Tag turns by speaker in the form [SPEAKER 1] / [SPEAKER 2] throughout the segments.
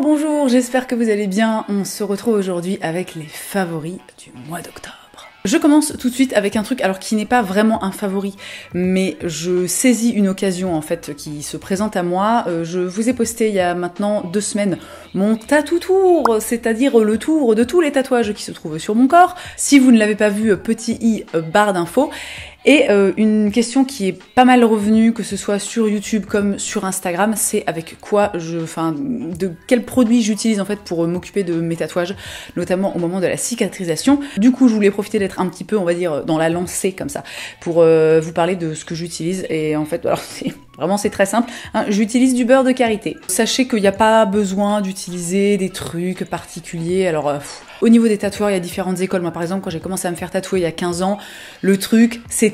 [SPEAKER 1] Bonjour, j'espère que vous allez bien. On se retrouve aujourd'hui avec les favoris du mois d'octobre. Je commence tout de suite avec un truc, alors qui n'est pas vraiment un favori, mais je saisis une occasion en fait qui se présente à moi. Je vous ai posté il y a maintenant 2 semaines mon tatou tour, c'est-à-dire le tour de tous les tatouages qui se trouvent sur mon corps. Si vous ne l'avez pas vu, petit i, barre d'infos. Et une question qui est pas mal revenue, que ce soit sur YouTube comme sur Instagram, c'est avec quoi de quel produit j'utilise en fait pour m'occuper de mes tatouages, notamment au moment de la cicatrisation. Du coup, je voulais profiter d'être un petit peu, on va dire, dans la lancée comme ça, pour vous parler de ce que j'utilise. Et en fait, alors c'est très simple, hein, j'utilise du beurre de karité. Sachez qu'il n'y a pas besoin d'utiliser des trucs particuliers, alors au niveau des tatoueurs, il y a différentes écoles. Moi, par exemple, quand j'ai commencé à me faire tatouer il y a 15 ans, le truc, c'était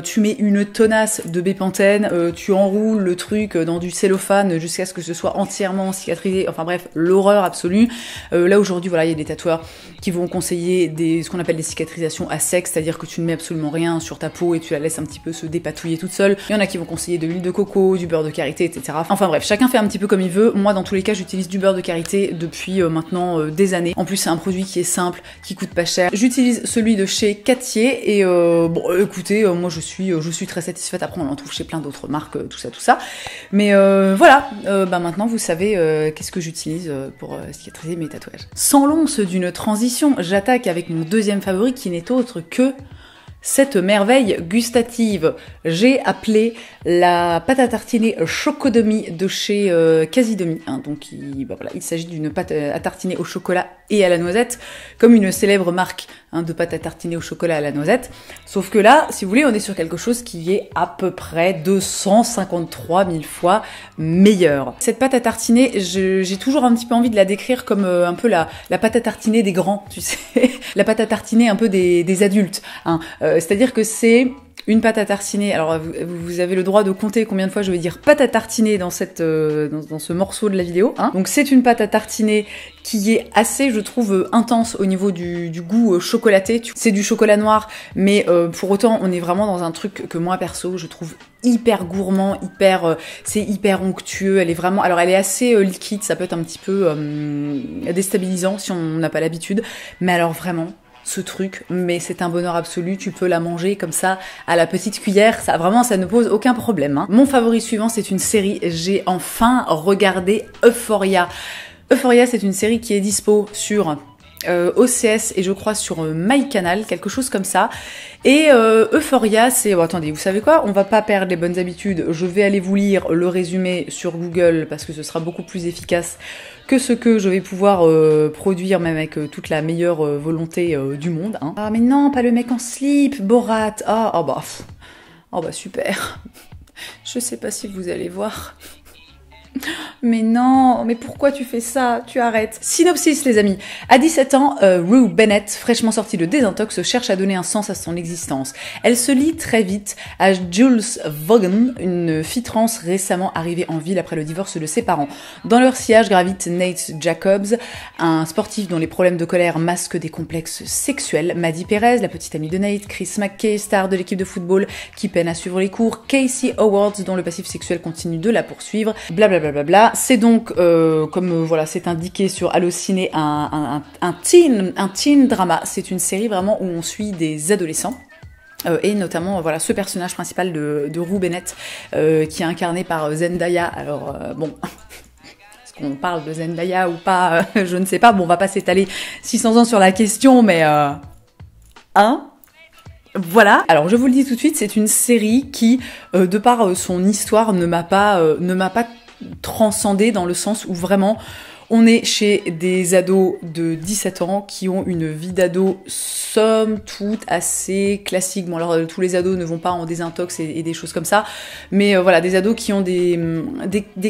[SPEAKER 1] tu mets une tonasse de bépantène, tu enroules le truc dans du cellophane jusqu'à ce que ce soit entièrement cicatrisé. Enfin bref, l'horreur absolue. Là, aujourd'hui, voilà, il y a des tatoueurs qui vont conseiller ce qu'on appelle des cicatrisations à sec, c'est-à-dire que tu ne mets absolument rien sur ta peau et tu la laisses un petit peu se dépatouiller toute seule. Il y en a qui vont conseiller de l'huile de coco, du beurre de karité, etc. Enfin bref, chacun fait un petit peu comme il veut. Moi, dans tous les cas, j'utilise du beurre de karité depuis maintenant des années. En plus, c'est un produit qui est simple, qui coûte pas cher. J'utilise celui de chez Cattier et bon, écoutez, moi je suis très satisfaite. Après, on en trouve chez plein d'autres marques, tout ça. Mais voilà, maintenant vous savez qu'est-ce que j'utilise pour cicatriser mes tatouages. Sans l'once d'une transition, j'attaque avec mon deuxième favori qui n'est autre que cette merveille gustative. J'ai appelé la pâte à tartiner Chocodomi de chez Casidomi. Hein, donc il s'agit d'une pâte à tartiner au chocolat et à la noisette, comme une célèbre marque de pâte à tartiner au chocolat à la noisette. Sauf que là, si vous voulez, on est sur quelque chose qui est à peu près 253 000 fois meilleur. Cette pâte à tartiner, j'ai toujours un petit peu envie de la décrire comme un peu la pâte à tartiner des grands, tu sais. La pâte à tartiner un peu des adultes. Hein. C'est-à-dire que c'est une pâte à tartiner. Alors vous avez le droit de compter combien de fois je vais dire pâte à tartiner dans ce morceau de la vidéo. Hein. Donc c'est une pâte à tartiner qui est assez, je trouve, intense au niveau du goût chocolaté. C'est du chocolat noir, mais pour autant on est vraiment dans un truc que moi perso je trouve hyper gourmand, c'est hyper onctueux. Elle est assez liquide, ça peut être un petit peu déstabilisant si on n'a pas l'habitude, mais alors vraiment ce truc, mais c'est un bonheur absolu, tu peux la manger comme ça à la petite cuillère, ça ne pose aucun problème. Hein. Mon favori suivant, c'est une série, j'ai enfin regardé Euphoria. Euphoria, c'est une série qui est dispo sur OCS et je crois sur MyCanal, quelque chose comme ça. Et Euphoria, c'est... Bon, attendez, vous savez quoi? On va pas perdre les bonnes habitudes. Je vais aller vous lire le résumé sur Google parce que ce sera beaucoup plus efficace que ce que je vais pouvoir produire, même avec toute la meilleure volonté du monde. Hein. Ah mais non, pas le mec en slip, Borat. Oh bah super. Je sais pas si vous allez voir. Mais non, mais pourquoi tu fais ça? Tu arrêtes. Synopsis, les amis. À 17 ans, Rue Bennett, fraîchement sortie de désintox, cherche à donner un sens à son existence. Elle se lie très vite à Jules Vaughan, une fille trans récemment arrivée en ville après le divorce de ses parents. Dans leur sillage gravite Nate Jacobs, un sportif dont les problèmes de colère masquent des complexes sexuels, Maddie Perez, la petite amie de Nate, Chris McKay, star de l'équipe de football qui peine à suivre les cours, Casey Howard, dont le passif sexuel continue de la poursuivre, blablabla. C'est donc, c'est indiqué sur Allociné, un teen drama. C'est une série vraiment où on suit des adolescents. Et notamment ce personnage principal de Rue Bennett qui est incarné par Zendaya. Alors est-ce qu'on parle de Zendaya ou pas je ne sais pas. Bon, on va pas s'étaler 600 ans sur la question, mais voilà. Alors je vous le dis tout de suite, c'est une série qui, de par son histoire, ne m'a pas transcendée dans le sens où vraiment on est chez des ados de 17 ans qui ont une vie d'ado somme toute assez classique. Bon alors tous les ados ne vont pas en désintox et des choses comme ça, mais des ados qui ont des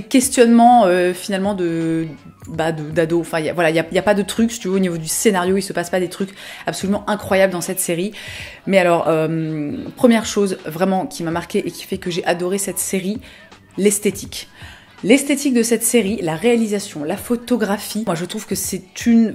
[SPEAKER 1] questionnements finalement d'ados. Enfin y a pas de trucs, si tu veux, au niveau du scénario, il se passe pas des trucs absolument incroyables dans cette série. Mais alors première chose vraiment qui m'a marquée et qui fait que j'ai adoré cette série, l'esthétique. L'esthétique de cette série, la réalisation, la photographie, moi je trouve que c'est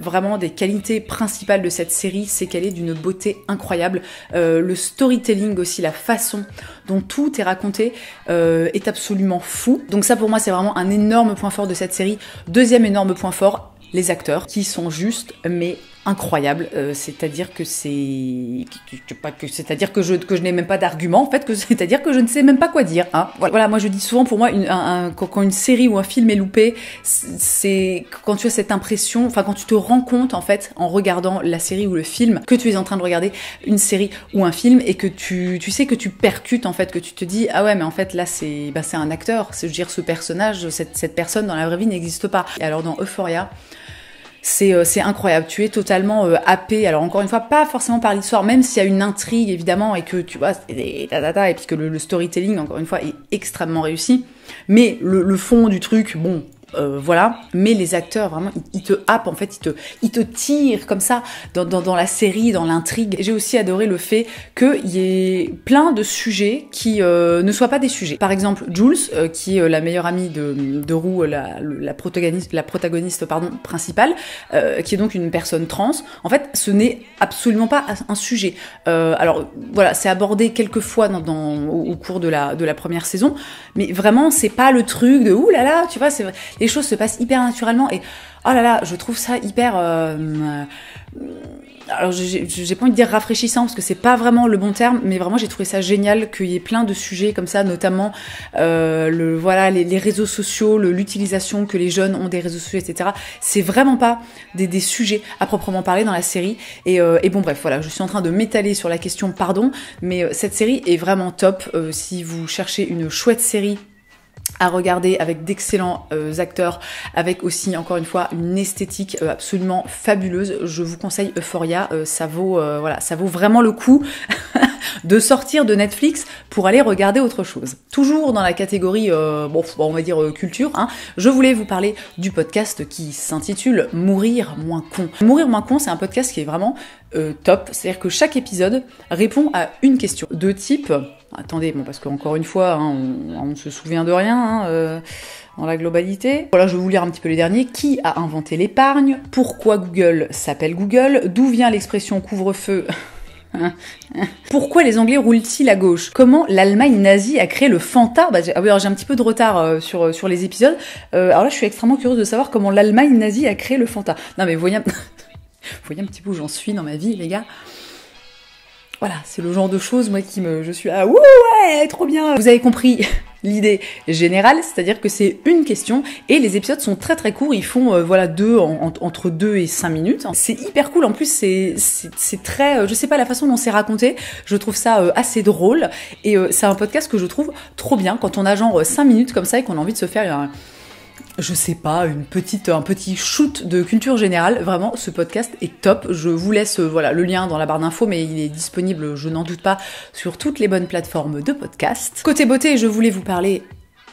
[SPEAKER 1] vraiment des qualités principales de cette série, c'est qu'elle est d'une beauté incroyable. Le storytelling aussi, la façon dont tout est raconté est absolument fou. Donc ça pour moi c'est vraiment un énorme point fort de cette série. Deuxième énorme point fort, les acteurs qui sont juste mais incroyables, c'est-à-dire que c'est-à-dire que je n'ai même pas d'argument en fait, c'est-à-dire que je ne sais même pas quoi dire, hein. Voilà, moi je dis souvent pour moi quand une série ou un film est loupé, c'est quand tu as cette impression, enfin quand tu te rends compte en fait en regardant la série ou le film que tu es en train de regarder une série ou un film et que tu sais que tu percutes en fait, que tu te dis ah ouais mais en fait là c'est un acteur, je veux dire ce personnage, cette personne dans la vraie vie n'existe pas. Et alors dans Euphoria, c'est incroyable, tu es totalement happé, alors encore une fois, pas forcément par l'histoire, même s'il y a une intrigue évidemment, et que tu vois, et puis que le storytelling, encore une fois, est extrêmement réussi, mais le fond du truc, bon, voilà, mais les acteurs vraiment ils te happent en fait, ils te tirent comme ça dans la série, dans l'intrigue. J'ai aussi adoré le fait qu'il y ait plein de sujets qui ne soient pas des sujets. Par exemple Jules, qui est la meilleure amie de Rue, la protagoniste principale, qui est donc une personne trans. En fait, ce n'est absolument pas un sujet. Alors voilà, c'est abordé quelques fois au cours de la première saison, mais vraiment c'est pas le truc de ouh là là, tu vois, c'est vrai. Les choses se passent hyper naturellement et oh là là, je trouve ça hyper alors j'ai pas envie de dire rafraîchissant parce que c'est pas vraiment le bon terme, mais vraiment j'ai trouvé ça génial qu'il y ait plein de sujets comme ça, notamment les réseaux sociaux, l'utilisation que les jeunes ont des réseaux sociaux, etc. C'est vraiment pas des sujets à proprement parler dans la série et bon bref, voilà, je suis en train de m'étaler sur la question, pardon, mais cette série est vraiment top. Si vous cherchez une chouette série à regarder avec d'excellents acteurs, avec aussi encore une fois une esthétique absolument fabuleuse, je vous conseille Euphoria. Ça vaut vraiment le coup de sortir de Netflix pour aller regarder autre chose. Toujours dans la catégorie on va dire culture, hein, je voulais vous parler du podcast qui s'intitule Mourir moins con. Mourir moins con, c'est un podcast qui est vraiment top, c'est-à-dire que chaque épisode répond à une question de type. Attendez, bon, parce qu'encore une fois, hein, on se souvient de rien dans la globalité. Voilà, je vais vous lire un petit peu les derniers. Qui a inventé l'épargne? Pourquoi Google s'appelle Google? D'où vient l'expression couvre-feu? Pourquoi les Anglais roulent-ils à gauche? Comment l'Allemagne nazie a créé le Fanta? Alors j'ai un petit peu de retard sur les épisodes. Alors là, je suis extrêmement curieuse de savoir comment l'Allemagne nazie a créé le Fanta. Non mais voyez un petit peu où j'en suis dans ma vie, les gars. Voilà, c'est le genre de choses, moi, je suis là, ouh, ouais, trop bien. Vous avez compris l'idée générale, c'est-à-dire que c'est une question et les épisodes sont très très courts, ils font entre 2 et 5 minutes. C'est hyper cool, en plus c'est très, je sais pas, la façon dont c'est raconté, je trouve ça assez drôle et c'est un podcast que je trouve trop bien quand on a genre 5 minutes comme ça et qu'on a envie de se faire je sais pas, un petit shoot de culture générale. Vraiment, ce podcast est top. Je vous laisse le lien dans la barre d'infos, mais il est disponible, je n'en doute pas, sur toutes les bonnes plateformes de podcast. Côté beauté, je voulais vous parler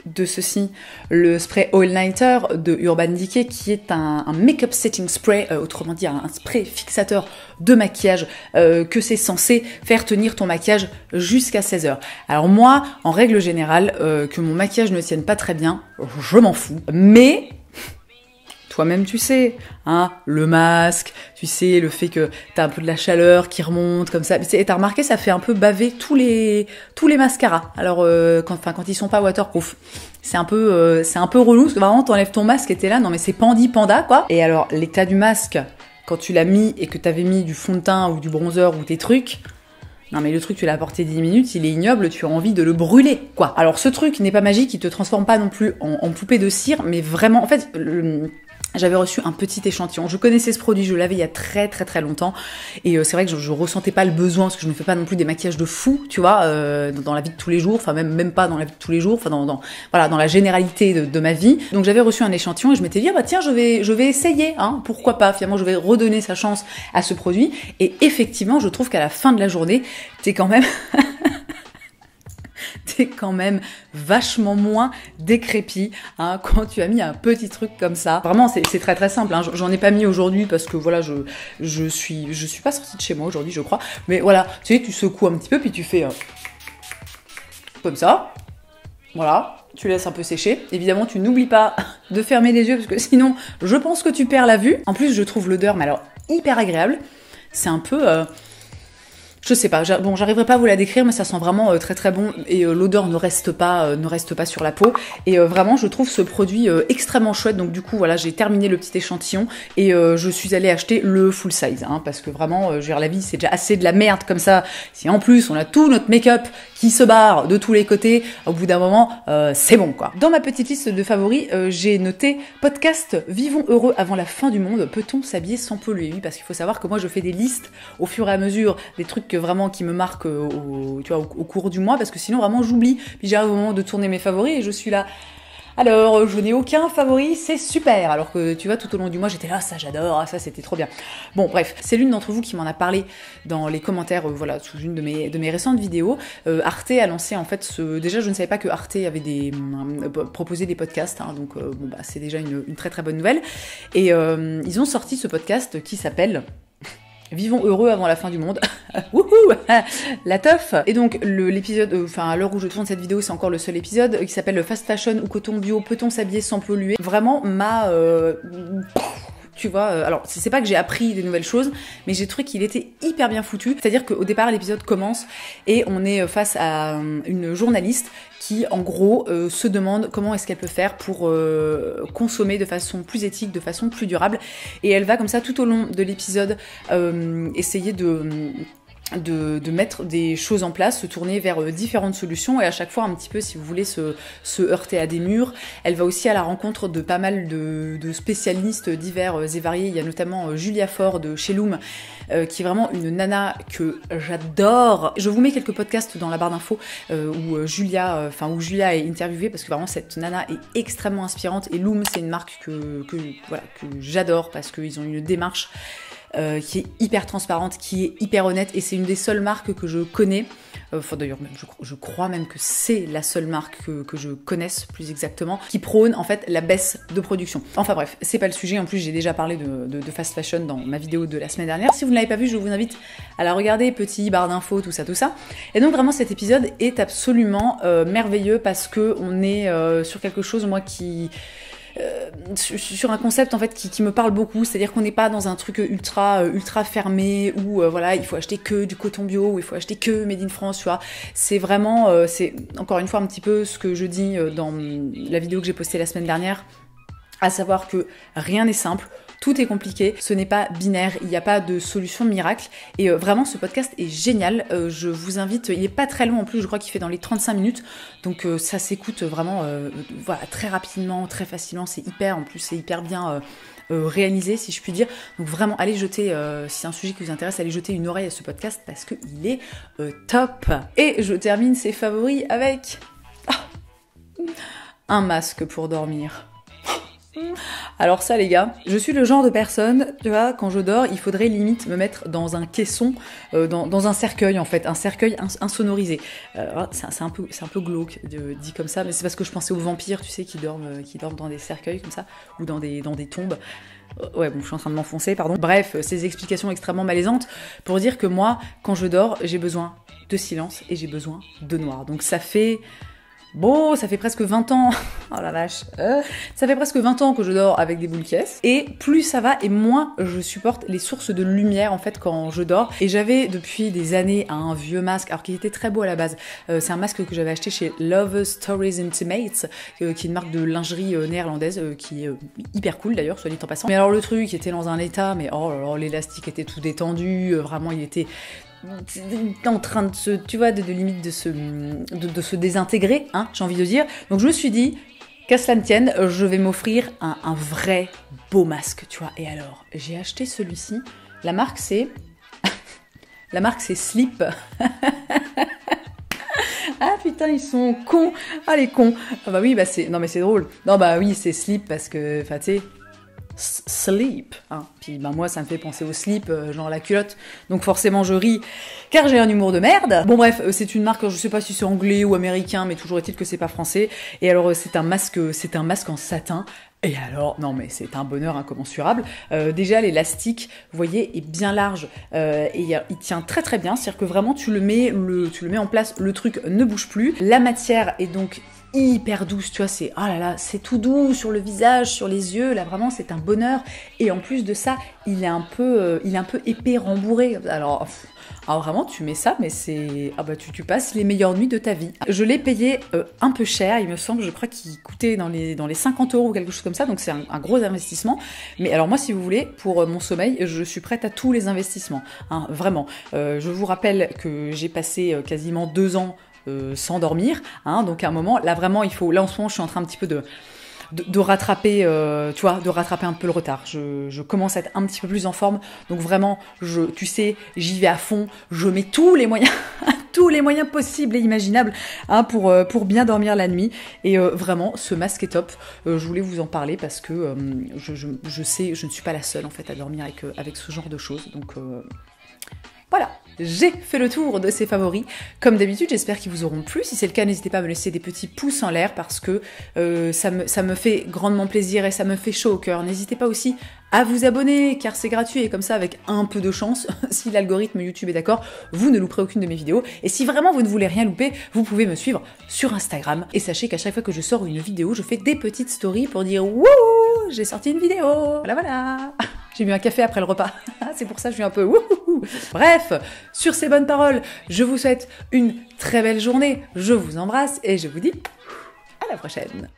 [SPEAKER 1] de ceci, le spray All Nighter de Urban Decay, qui est un make-up setting spray, autrement dit un spray fixateur de maquillage que c'est censé faire tenir ton maquillage jusqu'à 16 heures. Alors moi, en règle générale, que mon maquillage ne tienne pas très bien, je m'en fous. Mais toi-même tu sais, hein, le masque, tu sais, le fait que t'as un peu de la chaleur qui remonte comme ça. Et t'as remarqué, ça fait un peu baver tous les mascaras. Alors quand ils sont pas waterproof, c'est un peu relou parce que vraiment t'enlèves ton masque et t'es là, non mais c'est panda quoi. Et alors l'état du masque quand tu l'as mis et que t'avais mis du fond de teint ou du bronzer ou tes trucs. Non mais le truc tu l'as porté 10 minutes, il est ignoble, tu as envie de le brûler quoi. Alors ce truc n'est pas magique, il te transforme pas non plus en poupée de cire, mais vraiment en fait j'avais reçu un petit échantillon. Je connaissais ce produit, je l'avais il y a très très très longtemps. Et c'est vrai que je ressentais pas le besoin, parce que je ne fais pas non plus des maquillages de fou, tu vois, dans la vie de tous les jours, enfin même pas dans la vie de tous les jours, enfin dans la généralité de ma vie. Donc j'avais reçu un échantillon et je m'étais dit, tiens, je vais essayer, hein, pourquoi pas, finalement je vais redonner sa chance à ce produit. Et effectivement, je trouve qu'à la fin de la journée, t'es quand même vachement moins décrépit hein, quand tu as mis un petit truc comme ça. Vraiment, c'est très très simple. Hein. J'en ai pas mis aujourd'hui parce que voilà, je suis pas sortie de chez moi aujourd'hui, je crois. Mais voilà, tu sais, tu secoues un petit peu puis tu fais comme ça. Voilà. tu laisses un peu sécher. Évidemment, tu n'oublies pas de fermer les yeux parce que sinon, je pense que tu perds la vue. En plus, je trouve l'odeur, mais alors, hyper agréable. C'est un peu... je sais pas, bon, j'arriverai pas à vous la décrire, mais ça sent vraiment très très bon et l'odeur ne reste pas sur la peau. Et vraiment, je trouve ce produit extrêmement chouette. Donc du coup, voilà, j'ai terminé le petit échantillon et je suis allée acheter le full size, hein, parce que vraiment, je veux dire, la vie, c'est déjà assez de la merde comme ça. Si en plus on a tout notre make-up qui se barre de tous les côtés, au bout d'un moment, c'est bon quoi. Dans ma petite liste de favoris, j'ai noté podcast Vivons heureux avant la fin du monde. Peut-on s'habiller sans polluer? Oui, parce qu'il faut savoir que moi, je fais des listes au fur et à mesure des trucs vraiment qui me marquent au cours du mois, parce que sinon vraiment j'oublie, puis j'arrive au moment de tourner mes favoris et je suis là, alors je n'ai aucun favori, c'est super, alors que tu vois, tout au long du mois j'étais là, ça j'adore, ça c'était trop bien. Bon bref, c'est l'une d'entre vous qui m'en a parlé dans les commentaires, voilà, sous une de mes récentes vidéos. Arte a lancé en fait déjà je ne savais pas que Arte avait proposé des podcasts, hein, donc bon bah c'est déjà une très très bonne nouvelle, et ils ont sorti ce podcast qui s'appelle Vivons heureux avant la fin du monde. Wouhou, la teuf. Et donc l'épisode, enfin à l'heure où je tourne cette vidéo, c'est encore le seul épisode qui s'appelle Fast Fashion ou Coton Bio, peut-on s'habiller sans polluer? Vraiment tu vois, alors c'est pas que j'ai appris des nouvelles choses, mais j'ai trouvé qu'il était hyper bien foutu. C'est-à-dire qu'au départ, l'épisode commence et on est face à une journaliste qui, en gros, se demande comment est-ce qu'elle peut faire pour consommer de façon plus éthique, de façon plus durable. Et elle va comme ça tout au long de l'épisode essayer de mettre des choses en place, se tourner vers différentes solutions et à chaque fois un petit peu, si vous voulez, se heurter à des murs. Elle va aussi à la rencontre de pas mal de spécialistes divers et variés. Il y a notamment Julia Ford de chez Loom, qui est vraiment une nana que j'adore. Je vous mets quelques podcasts dans la barre d'infos où Julia est interviewée, parce que vraiment cette nana est extrêmement inspirante et Loom, c'est une marque que j'adore parce qu'ils ont une démarche qui est hyper transparente, qui est hyper honnête, et c'est une des seules marques que je connais, d'ailleurs je crois même que c'est la seule marque que je connaisse plus exactement, qui prône en fait la baisse de production. Enfin bref, c'est pas le sujet, en plus j'ai déjà parlé de fast fashion dans ma vidéo de la semaine dernière. Si vous ne l'avez pas vu, je vous invite à la regarder, petit barre d'infos, tout ça. Et donc vraiment cet épisode est absolument merveilleux parce que on est sur quelque chose, moi, sur un concept en fait qui me parle beaucoup, c'est-à-dire qu'on n'est pas dans un truc ultra fermé où voilà, il faut acheter que du coton bio, ou il faut acheter que Made in France, tu vois. C'est vraiment c'est encore une fois un petit peu ce que je dis dans la vidéo que j'ai postée la semaine dernière, à savoir que rien n'est simple, tout est compliqué, ce n'est pas binaire, il n'y a pas de solution miracle, et vraiment ce podcast est génial. Je vous invite, il est pas très long en plus, je crois qu'il fait dans les 35 minutes, donc ça s'écoute vraiment voilà, très rapidement, très facilement, c'est hyper bien réalisé, si je puis dire. Donc vraiment, allez jeter, si c'est un sujet qui vous intéresse, allez jeter une oreille à ce podcast parce qu'il est top. Et je termine ces favoris avec un masque pour dormir. Alors ça les gars, je suis le genre de personne, tu vois, quand je dors, il faudrait limite me mettre dans un caisson, dans un cercueil en fait, un cercueil insonorisé. C'est un peu glauque dit comme ça, mais c'est parce que je pensais aux vampires, tu sais, qui dorment dans des cercueils comme ça, ou dans des tombes. Ouais, bon, je suis en train de m'enfoncer, pardon. Bref, ces explications extrêmement malaisantes pour dire que moi, quand je dors, j'ai besoin de silence et j'ai besoin de noir. Donc ça fait presque 20 ans, oh la vache, ça fait presque 20 ans que je dors avec des boules caisses, et plus ça va et moins je supporte les sources de lumière en fait quand je dors. Et j'avais depuis des années un vieux masque, alors qu'il était très beau à la base, c'est un masque que j'avais acheté chez Love Stories Intimates, qui est une marque de lingerie néerlandaise, qui est hyper cool d'ailleurs, soit dit en passant. Mais alors le truc était dans un état, mais oh là là, l'élastique était tout détendu, vraiment il était en train de se, tu vois, de limite de se désintégrer, hein, j'ai envie de dire. Donc je me suis dit, qu'à cela ne tienne, je vais m'offrir un vrai beau masque, tu vois. Et alors, j'ai acheté celui-ci. La marque c'est Sleep. Ah putain, ils sont cons. Ah les cons. Ah bah oui, bah c'est drôle. Non bah oui, c'est Sleep parce que, enfin tu sais, sleep, hein. Puis ben moi ça me fait penser au slip, genre la culotte, donc forcément je ris car j'ai un humour de merde. Bon bref, c'est une marque, je sais pas si c'est anglais ou américain, mais toujours est-il que c'est pas français. Et alors c'est un masque en satin. Et alors, non mais c'est un bonheur incommensurable. Déjà l'élastique, vous voyez, est bien large et il tient très très bien. C'est-à-dire que vraiment tu le mets en place, le truc ne bouge plus. La matière est donc hyper douce, tu vois, c'est oh là là, c'est tout doux sur le visage, sur les yeux, là vraiment c'est un bonheur. Et en plus de ça, il est un peu épais, rembourré. Alors vraiment, tu mets ça, mais c'est tu passes les meilleures nuits de ta vie. Je l'ai payé un peu cher, il me semble, je crois qu'il coûtait dans les 50 € ou quelque chose comme ça, donc c'est un gros investissement. Mais alors moi, si vous voulez, pour mon sommeil, je suis prête à tous les investissements, hein, vraiment. Je vous rappelle que j'ai passé quasiment 2 ans sans dormir, hein, donc à un moment, là vraiment, là en ce moment, je suis en train un petit peu de rattraper, tu vois, de rattraper un peu le retard. Je commence à être un petit peu plus en forme, donc vraiment, tu sais, j'y vais à fond, je mets tous les moyens, tous les moyens possibles et imaginables, hein, pour bien dormir la nuit. Et vraiment, ce masque est top. Je voulais vous en parler parce que je sais, je ne suis pas la seule en fait à dormir avec ce genre de choses, donc voilà, j'ai fait le tour de ces favoris. Comme d'habitude, j'espère qu'ils vous auront plu. Si c'est le cas, n'hésitez pas à me laisser des petits pouces en l'air parce que ça me fait grandement plaisir et ça me fait chaud au cœur. N'hésitez pas aussi à vous abonner car c'est gratuit et comme ça, avec un peu de chance, si l'algorithme YouTube est d'accord, vous ne louperez aucune de mes vidéos. Et si vraiment vous ne voulez rien louper, vous pouvez me suivre sur Instagram. Et sachez qu'à chaque fois que je sors une vidéo, je fais des petites stories pour dire « Wouhou, j'ai sorti une vidéo !» Voilà. J'ai bu un café après le repas. C'est pour ça que je suis un peu wouhou. Bref, sur ces bonnes paroles, je vous souhaite une très belle journée. Je vous embrasse et je vous dis à la prochaine.